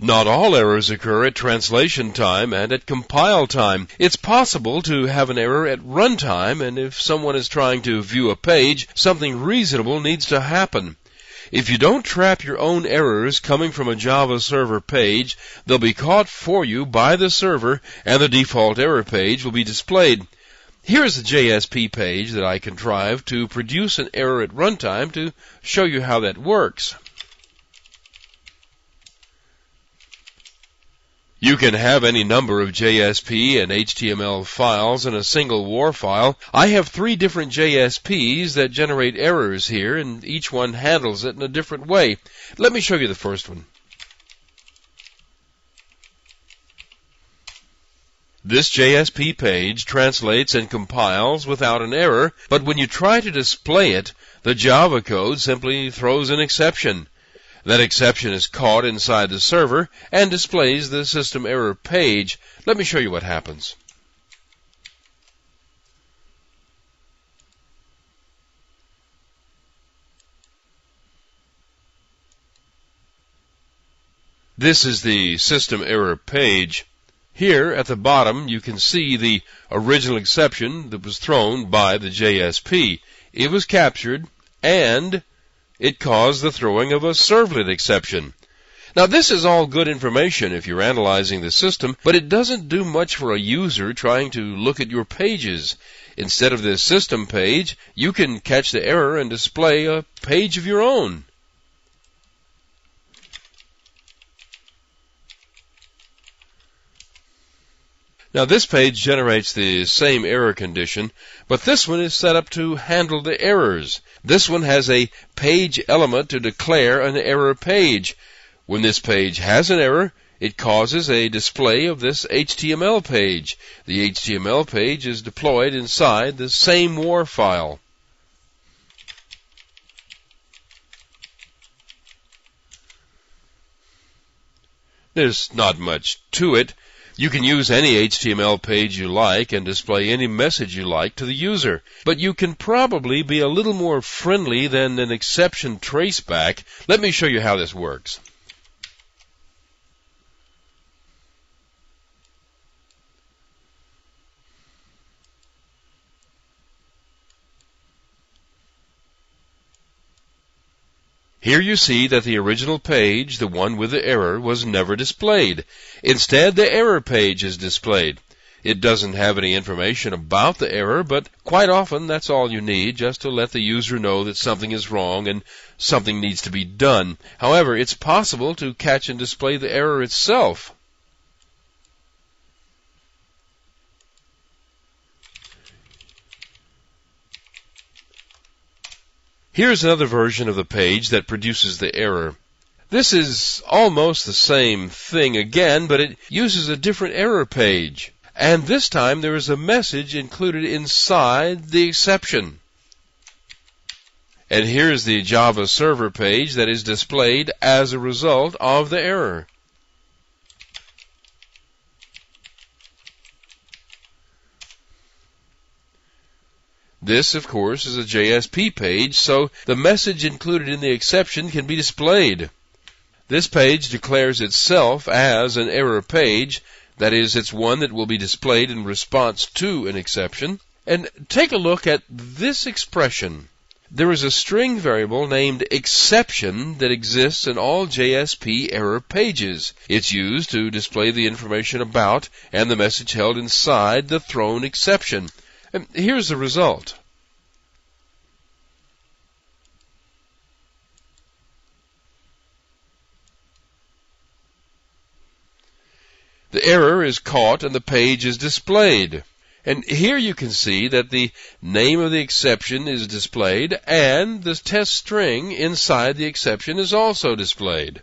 Not all errors occur at translation time and at compile time. It's possible to have an error at runtime, and if someone is trying to view a page, something reasonable needs to happen. If you don't trap your own errors coming from a Java server page, they'll be caught for you by the server, and the default error page will be displayed. Here's the JSP page that I contrived to produce an error at runtime to show you how that works. You can have any number of JSP and HTML files in a single WAR file. I have 3 different JSPs that generate errors here, and each one handles it in a different way. Let me show you the first one. This JSP page translates and compiles without an error, but when you try to display it, the Java code simply throws an exception. That exception is caught inside the server and displays the system error page. Let me show you what happens. This is the system error page. Here at the bottom you can see the original exception that was thrown by the JSP. It was captured and it caused the throwing of a servlet exception. Now this is all good information if you're analyzing the system, but it doesn't do much for a user trying to look at your pages. Instead of this system page, you can catch the error and display a page of your own. Now this page generates the same error condition, but this one is set up to handle the errors. This one has a page element to declare an error page. When this page has an error, it causes a display of this HTML page. The HTML page is deployed inside the same WAR file. There's not much to it. You can use any HTML page you like and display any message you like to the user, but you can probably be a little more friendly than an exception traceback. Let me show you how this works. Here you see that the original page, the one with the error, was never displayed. Instead, the error page is displayed. It doesn't have any information about the error, but quite often that's all you need, just to let the user know that something is wrong and something needs to be done. However, it's possible to catch and display the error itself. Here's another version of the page that produces the error. This is almost the same thing again, but it uses a different error page. And this time there is a message included inside the exception. And here's the Java server page that is displayed as a result of the error. This, of course, is a JSP page, so the message included in the exception can be displayed. This page declares itself as an error page. That is, it's one that will be displayed in response to an exception. And take a look at this expression. There is a string variable named exception that exists in all JSP error pages. It's used to display the information about and the message held inside the thrown exception. And here's the result. The error is caught and the page is displayed. And here you can see that the name of the exception is displayed and the test string inside the exception is also displayed.